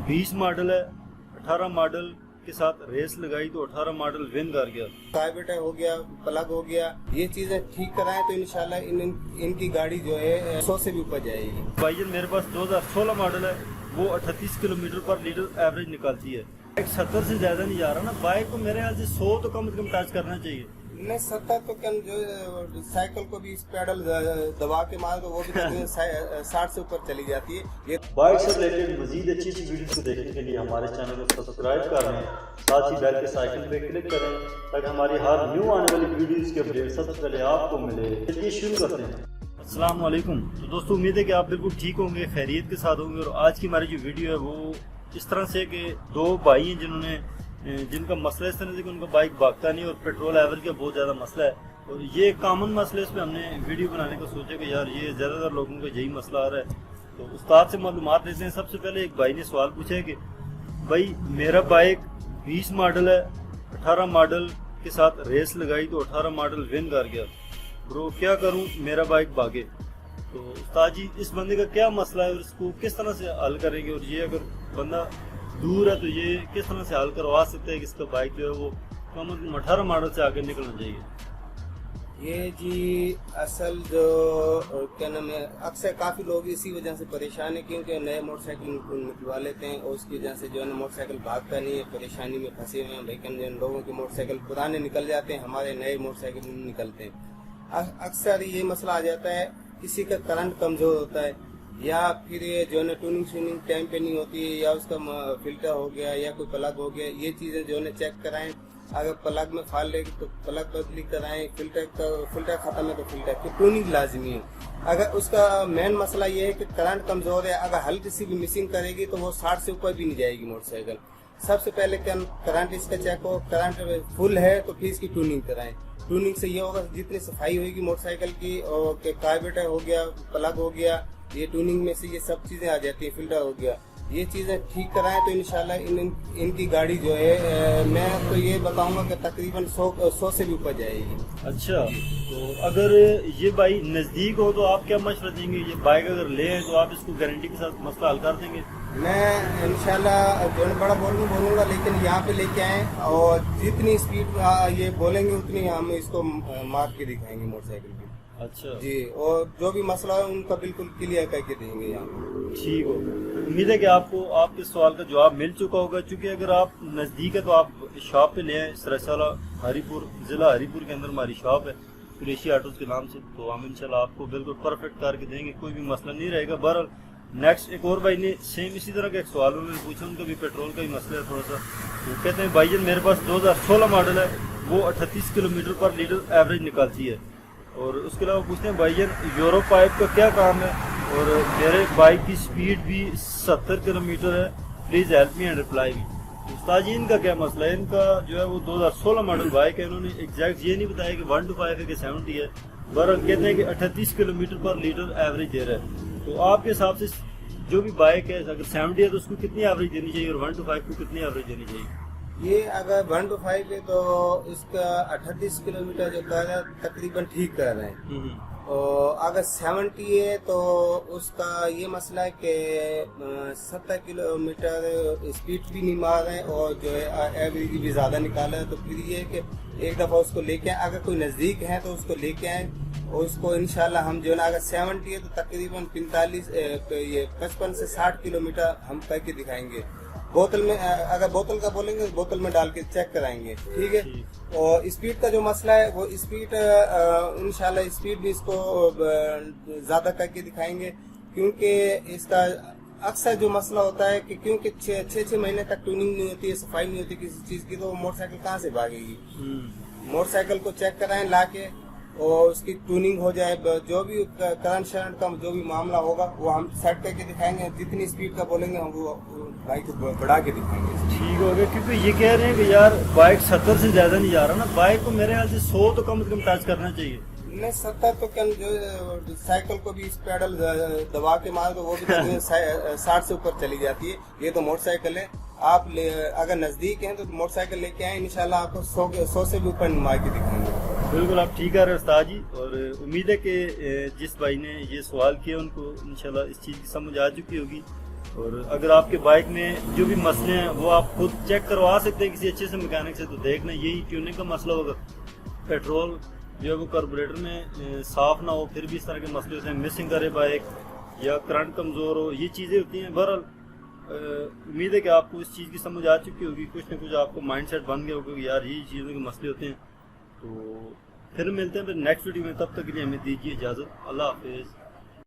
20 model है, 18 model के साथ रेस लगाई तो 18 मॉडल विन कर गया। कार्बोरेटर हो गया, प्लग हो गया, ये चीजें ठीक कराएं तो इंशाल्लाह इनकी गाड़ी जो है 100 से भी ऊपर जाएगी। भाईजान मेरे पास 2016 मॉडल है, वो 38 किलोमीटर पर लीटर एवरेज निकालती है। बाइक 70 से ज्यादा नहीं जा रहा ना, बाइक को मेरे ख्याल से 100 तो कम से कम टच करना चाहिए। नहीं 70 तो कम, जो साइकिल को भी इस पेडल दबा के मार तो वो भी 60 से ऊपर चली जाती है। ये बाइक से रिलेटेड मजीद अच्छी वीडियो को देखने के लिए हमारे चैनल को सब्सक्राइब कर लें, साथ ही बेल के आइकन पे क्लिक करें ताकि हमारी हर न्यू आने वाली वीडियोस के अपडेट सबसे पहले आपको मिले। चलिए शुरू करते हैं। अस्सलाम वालेकुम। तो दोस्तों उम्मीद है कि आप बिल्कुल ठीक होंगे, खैरियत के साथ होंगे। और आज की हमारी जो वीडियो है वो इस तरह से कि दो भाई हैं जिनका मसला इस तरह से कि उनका बाइक भागता नहीं और पेट्रोल लेवल का बहुत ज़्यादा मसला है। और ये कॉमन मसले, इस पर हमने वीडियो बनाने का सोचा कि यार ये ज़्यादातर लोगों का यही मसला आ रहा है। तो उस्ताद से मालूमात लेते हैं। सबसे पहले एक भाई ने सवाल पूछा है कि भाई मेरा बाइक 20 मॉडल है, 18 मॉडल के साथ रेस लगाई तो 18 मॉडल विन कर गया। ब्रो क्या करूं, मेरा बाइक भागे। तो उस्ताद जी इस बंदे का क्या मसला है और इसको किस तरह से हल करेंगे, और ये अगर बंदा दूर है तो ये किस तरह से हल करवा सकते हैं कि इसका बाइक जो है वो कम से कम 18 मॉडल से आगे निकलना चाहिए। ये जी असल जो क्या नाम है, अक्सर काफी लोग इसी वजह से परेशान है क्योंकि नए मोटरसाइकिल निकलवा लेते हैं और उसकी वजह से जो है मोटरसाइकिल भागता नहीं है, परेशानी में फंसे हुए हैं। लेकिन जिन लोगों के मोटरसाइकिल पुराने निकल जाते हैं, हमारे नए मोटरसाइकिल नहीं निकलते हैं। अक्सर ये मसला आ जाता है, किसी का करंट कमजोर होता है या फिर ये जो है ट्यूनिंग टाइम पे नहीं होती है, या उसका फिल्टर हो गया या कोई प्लग हो गया। ये चीजें जो है चेक कराएं। अगर प्लग में फॉल्ट लेगी तो प्लग बदली कराएं, फिल्टर खत्म है तो फिल्टर की ट्यूनिंग लाजमी है। अगर उसका मेन मसला ये है कि करंट कमजोर है, अगर हल्की सी भी मिसिंग करेगी तो वो 60 से ऊपर भी नहीं जाएगी मोटरसाइकिल। सबसे पहले करंट इसका चेक हो, करंट फुल है तो फिर इसकी ट्यूनिंग कराएं। ट्यूनिंग से ये होगा जितनी सफाई होगी मोटरसाइकिल की, और कार्बोरेटर हो गया, प्लग हो गया, ये ट्यूनिंग में से ये सब चीजें आ जाती है, फिल्टर हो गया, ये चीजें ठीक कराएं तो इंशाल्लाह इनकी गाड़ी जो है मैं तो ये बताऊंगा कि तकरीबन 100 से भी ऊपर जाएगी। अच्छा, तो अगर ये भाई नजदीक हो तो आप क्या मशवरा देंगे? ये बाइक अगर ले तो आप इसको गारंटी के साथ मसला हल कर देंगे? मैं इंशाल्लाह जो बड़ा बोलूंगा, लेकिन यहाँ पे लेके आए और जितनी स्पीड ये बोलेंगे उतनी हम इसको मार के दिखाएंगे मोटरसाइकिल की। अच्छा जी, और जो भी मसला है उनका बिल्कुल क्लियर करके देंगे यहाँ। ठीक हो, उम्मीद है कि आपको आपके सवाल का जवाब मिल चुका होगा। क्योंकि अगर आप नज़दीक है तो आप शॉप पे ले आए। सरसाला हरीपुर, ज़िला हरीपुर के अंदर हमारी शॉप है कुरैशी ऑटोज़ के नाम से। तो हम इंशाल्लाह आपको बिल्कुल परफेक्ट करके देंगे, कोई भी मसला नहीं रहेगा। बहरहाल नेक्स्ट एक और भाई ने सेम इसी तरह का एक सवाल उन्होंने पूछा, उनका भी पेट्रोल का ही मसला है थोड़ा सा। वो कहते हैं भाईजान मेरे पास 2016 मॉडल है, वो 38 किलोमीटर पर लीटर एवरेज निकालती है। और उसके अलावा पूछते हैं भाईजान यूरो पाइप का क्या काम है, और मेरे बाइक की स्पीड भी 70 किलोमीटर है, please help me and reply me. उस्ताद जी इनका क्या मसला है? इनका जो है वो 2016 मॉडल बाइक है, इन्होंने एग्जैक्ट ये नहीं बताया कि 1 to 5 है कि 70 है। बहरहाल कहते हैं कि 38 किलोमीटर पर लीटर एवरेज दे रहा है। तो आपके हिसाब से जो भी बाइक है अगर 70 है तो उसको कितनी एवरेज देनी चाहिए, और 1 to 5 को कितनी एवरेज देनी चाहिए? ये अगर 1 to 5 है तो इसका 38 किलोमीटर जो कर रहा है तकरीबन ठीक कर रहे हैं। और अगर 70 है तो उसका ये मसला है कि 70 किलोमीटर स्पीड भी नहीं मार रहे हैं और जो है एवरेज भी ज्यादा निकाला है। तो फिर ये है कि एक दफा उसको लेके आए, अगर कोई नजदीक है तो उसको लेके आए और उसको इंशाल्लाह हम जो है अगर 70 है तो तकरीबन 55 से 60 किलोमीटर हम करके दिखाएंगे। बोतल में अगर बोतल का बोलेंगे बोतल में डाल के चेक कराएंगे, ठीक है। और स्पीड का जो मसला है वो स्पीड इंशाल्लाह स्पीड भी इसको ज्यादा करके दिखाएंगे, क्योंकि इसका अक्सर जो मसला होता है कि क्योंकि 6 महीने तक ट्यूनिंग नहीं होती है, सफाई नहीं होती किसी चीज की, तो मोटरसाइकिल कहाँ से भागेगी। मोटरसाइकिल को चेक कराएं लाके और उसकी ट्यूनिंग हो जाए, जो भी करंट शरंट का जो भी मामला होगा वो हम सेट करके दिखाएंगे। जितनी स्पीड का बोलेंगे हम वो बाइक को बढ़ा के दिखाएंगे। ठीक हो गया, क्योंकि ये कह रहे हैं कि यार बाइक 70 से ज्यादा नहीं जा रहा ना, बाइक को मेरे ख्याल से 100 तो कम से कम टच करना चाहिए। नहीं 70 तो कम, जो साइकिल को भी इस पेडल दबा के मार तो वो भी 60 से ऊपर चली जाती है। ये तो मोटरसाइकिल है, आप अगर नजदीक हैं तो मोटरसाइकिल लेके आए, इंशाल्लाह आपको 100 से भी ऊपर मार के दिखाएंगे। बिल्कुल आप ठीक कह रहे हो उस्ताद जी। और उम्मीद है कि जिस भाई ने ये सवाल किया उनको इंशाल्लाह इस चीज़ की समझ आ चुकी होगी। और अगर आपके बाइक में जो भी मसले हैं वो आप खुद चेक करवा सकते हैं किसी अच्छे से मैकेनिक से। तो देखना यही ट्यूनिंग का मसला होगा, पेट्रोल जो है वो कार्बोरेटर में साफ ना हो, फिर भी इस तरह के मसले होते हैं, मिसिंग करे बाइक या करंट कमज़ोर हो, ये चीज़ें होती हैं। बहरहाल उम्मीद है कि आपको इस चीज़ की समझ आ चुकी होगी, कुछ ना कुछ आपको माइंडसेट बन गया होगा कि यार ये चीज़ों के मसले होते हैं। तो फिर मिलते हैं फिर नेक्स्ट वीडियो में, तब तक के लिए हमें दीजिए इजाज़त। अल्लाह हाफिज़।